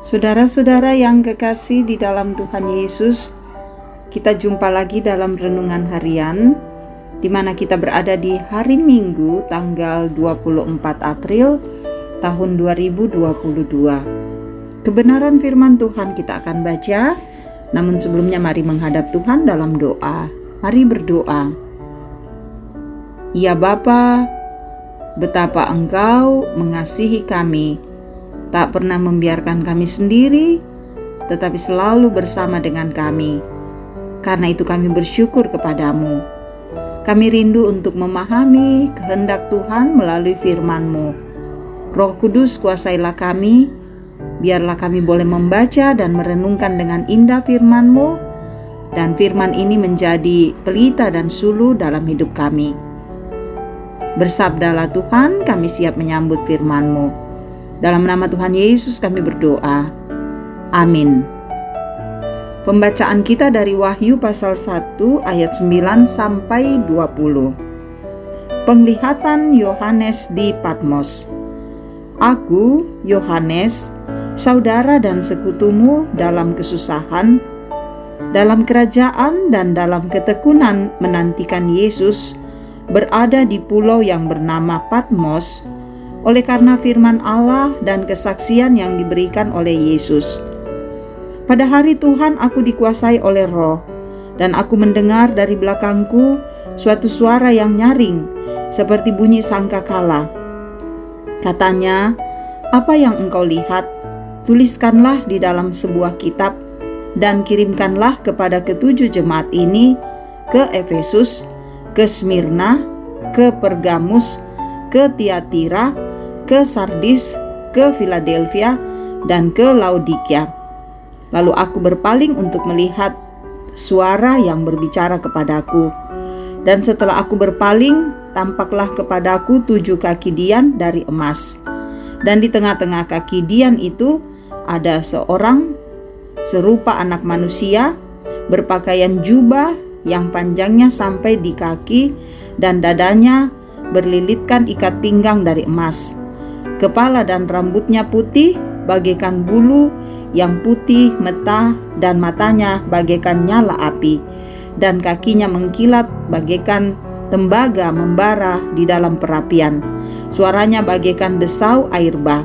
Saudara-saudara yang kekasih di dalam Tuhan Yesus, kita jumpa lagi dalam renungan harian, di mana kita berada di hari Minggu tanggal 24 April tahun 2022. Kebenaran firman Tuhan kita akan baca, namun sebelumnya mari menghadap Tuhan dalam doa. Mari berdoa. Ya Bapa, betapa Engkau mengasihi kami, tak pernah membiarkan kami sendiri, tetapi selalu bersama dengan kami. Karena itu kami bersyukur kepadamu. Kami rindu untuk memahami kehendak Tuhan melalui firman-Mu. Roh Kudus, kuasailah kami, biarlah kami boleh membaca dan merenungkan dengan indah firman-Mu, dan firman ini menjadi pelita dan suluh dalam hidup kami. Bersabdalah Tuhan, kami siap menyambut firman-Mu. Dalam nama Tuhan Yesus kami berdoa. Amin. Pembacaan kita dari Wahyu pasal 1 ayat 9 sampai 20. Penglihatan Yohanes di Patmos. Aku, Yohanes, saudara dan sekutumu dalam kesusahan, dalam kerajaan dan dalam ketekunan menantikan Yesus, berada di pulau yang bernama Patmos, oleh karena firman Allah dan kesaksian yang diberikan oleh Yesus. Pada hari Tuhan aku dikuasai oleh Roh, dan aku mendengar dari belakangku suatu suara yang nyaring, seperti bunyi sangkakala. Katanya, "Apa yang engkau lihat, tuliskanlah di dalam sebuah kitab, dan kirimkanlah kepada ketujuh jemaat ini, ke Efesus, ke Smyrna, ke Pergamus, ke Tiatira, ke Sardis, ke Philadelphia, dan ke Laodikia." Lalu aku berpaling untuk melihat suara yang berbicara kepadaku. Dan setelah aku berpaling, tampaklah kepadaku 7 kaki dian dari emas. Dan di tengah-tengah kaki dian itu ada seorang serupa anak manusia, berpakaian jubah yang panjangnya sampai di kaki, dan dadanya berlilitkan ikat pinggang dari emas. Kepala dan rambutnya putih bagaikan bulu yang putih meta, dan matanya bagaikan nyala api, dan kakinya mengkilat bagaikan tembaga membara di dalam perapian. Suaranya bagaikan desau air bah.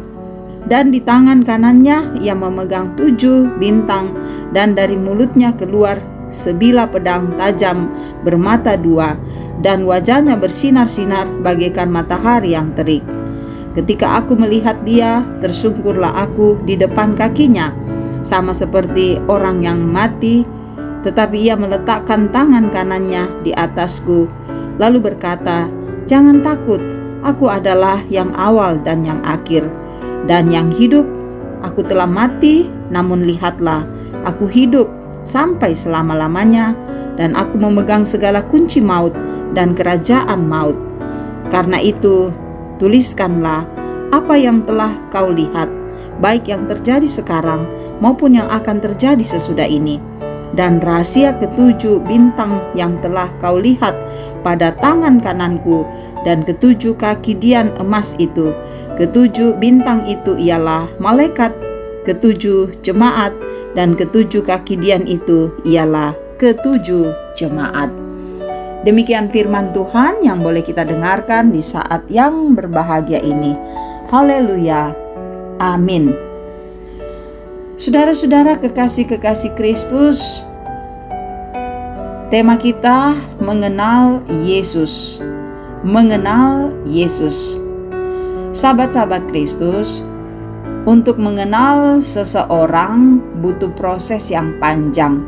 Dan di tangan kanannya ia memegang 7 bintang, dan dari mulutnya keluar sebilah pedang tajam bermata 2, dan wajahnya bersinar-sinar bagaikan matahari yang terik. Ketika aku melihat dia, tersungkurlah aku di depan kakinya, sama seperti orang yang mati, tetapi ia meletakkan tangan kanannya di atasku, lalu berkata, "Jangan takut, aku adalah yang awal dan yang akhir, dan yang hidup. Aku telah mati, namun lihatlah, aku hidup sampai selama-lamanya, dan aku memegang segala kunci maut dan kerajaan maut. Karena itu, tuliskanlah apa yang telah kau lihat, baik yang terjadi sekarang maupun yang akan terjadi sesudah ini. Dan rahasia ketujuh bintang yang telah kau lihat pada tangan kananku, dan ketujuh kaki dian emas itu. Ketujuh bintang itu ialah malaikat ketujuh jemaat, dan ketujuh kaki dian itu ialah ketujuh jemaat." Demikian firman Tuhan yang boleh kita dengarkan di saat yang berbahagia ini. Haleluya. Amin. Saudara-saudara kekasih-kekasih Kristus, tema kita mengenal Yesus. Mengenal Yesus. Sahabat-sahabat Kristus, untuk mengenal seseorang butuh proses yang panjang.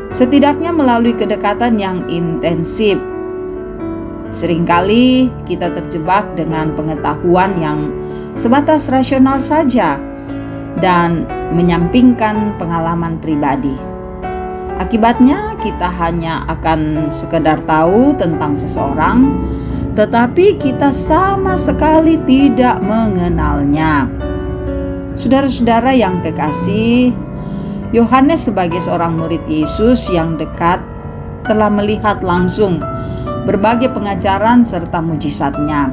Setidaknya melalui kedekatan yang intensif. Seringkali kita terjebak dengan pengetahuan yang sebatas rasional saja dan menyampingkan pengalaman pribadi. Akibatnya kita hanya akan sekedar tahu tentang seseorang, tetapi kita sama sekali tidak mengenalnya. Saudara-saudara yang kekasih, Yohanes sebagai seorang murid Yesus yang dekat telah melihat langsung berbagai pengajaran serta mujizatnya.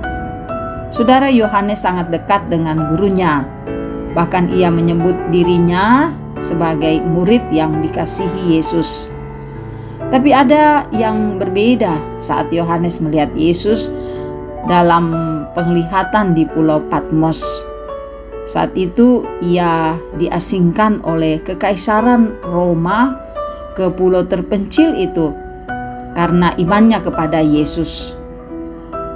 Saudara Yohanes sangat dekat dengan gurunya, Bahkan ia menyebut dirinya sebagai murid yang dikasihi Yesus. Tapi ada yang berbeda saat Yohanes melihat Yesus dalam penglihatan di Pulau Patmos. Saat itu ia diasingkan oleh Kekaisaran Roma ke pulau terpencil itu karena imannya kepada Yesus.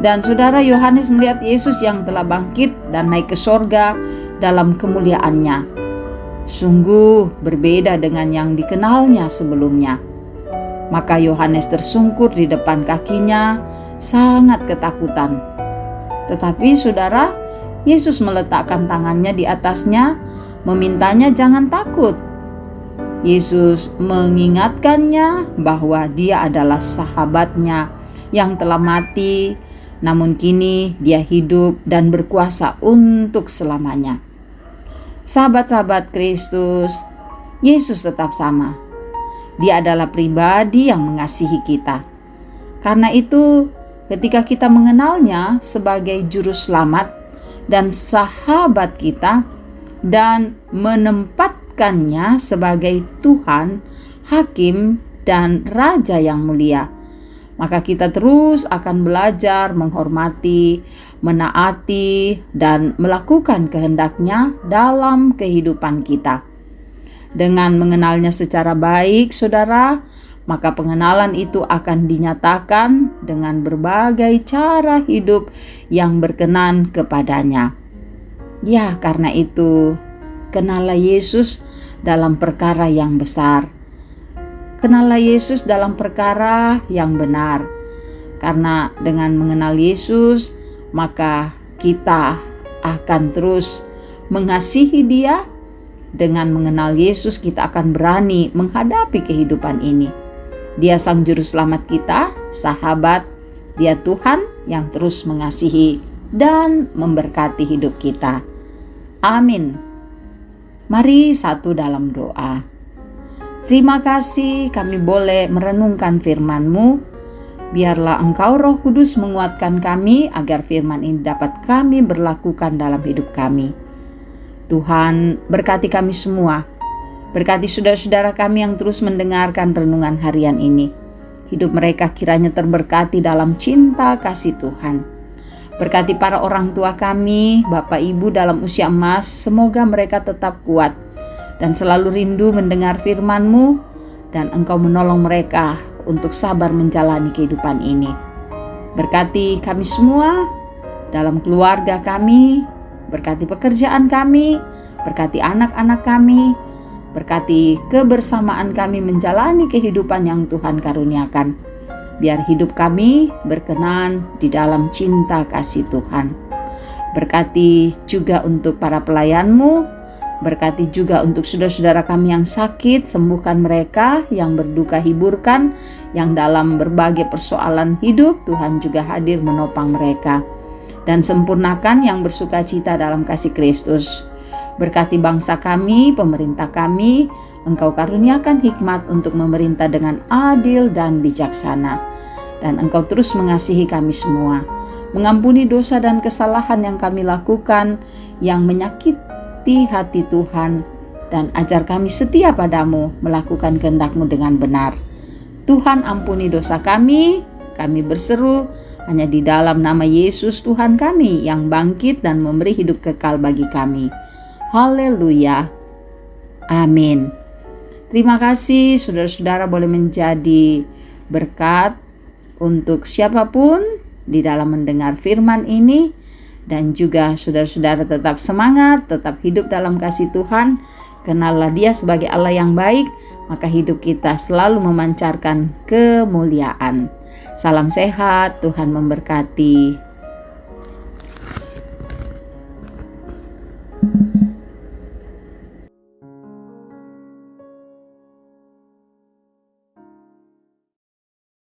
Dan saudara, Yohanes melihat Yesus yang telah bangkit dan naik ke sorga dalam kemuliaannya. Sungguh berbeda dengan yang dikenalnya sebelumnya. Maka Yohanes tersungkur di depan kakinya, sangat ketakutan. Tetapi saudara, Yesus meletakkan tangannya di atasnya, memintanya jangan takut. Yesus mengingatkannya bahwa dia adalah sahabatnya yang telah mati, namun kini dia hidup dan berkuasa untuk selamanya. Sahabat-sahabat Kristus, Yesus tetap sama. Dia adalah pribadi yang mengasihi kita. Karena itu, ketika kita mengenalnya sebagai juru selamat dan sahabat kita, dan menempatkannya sebagai Tuhan, Hakim, dan Raja yang mulia, maka kita terus akan belajar menghormati, menaati, dan melakukan kehendak-Nya dalam kehidupan kita. Dengan mengenalnya secara baik, saudara, maka pengenalan itu akan dinyatakan dengan berbagai cara hidup yang berkenan kepadanya. Ya, karena itu, kenallah Yesus dalam perkara yang besar. Kenallah Yesus dalam perkara yang benar. Karena dengan mengenal Yesus, maka kita akan terus mengasihi Dia. Dengan mengenal Yesus, kita akan berani menghadapi kehidupan ini. Dia Sang Juru Selamat kita, sahabat. Dia Tuhan yang terus mengasihi dan memberkati hidup kita. Amin. Mari satu dalam doa. Terima kasih kami boleh merenungkan firman-Mu. Biarlah Engkau Roh Kudus menguatkan kami agar firman ini dapat kami berlakukan dalam hidup kami. Tuhan, berkati kami semua. Berkati saudara-saudara kami yang terus mendengarkan renungan harian ini. Hidup mereka kiranya terberkati dalam cinta kasih Tuhan. Berkati para orang tua kami, Bapak Ibu dalam usia emas, semoga mereka tetap kuat dan selalu rindu mendengar firman-Mu, dan Engkau menolong mereka untuk sabar menjalani kehidupan ini. Berkati kami semua dalam keluarga kami, berkati pekerjaan kami, berkati anak-anak kami, berkati kebersamaan kami menjalani kehidupan yang Tuhan karuniakan. Biar hidup kami berkenan di dalam cinta kasih Tuhan. Berkati juga untuk para pelayan-Mu, berkati juga untuk saudara-saudara kami yang sakit, sembuhkan mereka, yang berduka hiburkan, yang dalam berbagai persoalan hidup, Tuhan juga hadir menopang mereka. Dan sempurnakan yang bersuka cita dalam kasih Kristus. Berkati bangsa kami, pemerintah kami, Engkau karuniakan hikmat untuk memerintah dengan adil dan bijaksana. Dan Engkau terus mengasihi kami semua. Mengampuni dosa dan kesalahan yang kami lakukan, yang menyakiti hati Tuhan. Dan ajar kami setia padamu, melakukan kehendak-Mu dengan benar. Tuhan, ampuni dosa kami berseru hanya di dalam nama Yesus Tuhan kami yang bangkit dan memberi hidup kekal bagi kami. Haleluya. Amin. Terima kasih saudara-saudara boleh menjadi berkat untuk siapapun di dalam mendengar firman ini. Dan juga saudara-saudara tetap semangat, tetap hidup dalam kasih Tuhan. Kenallah Dia sebagai Allah yang baik, maka hidup kita selalu memancarkan kemuliaan. Salam sehat, Tuhan memberkati.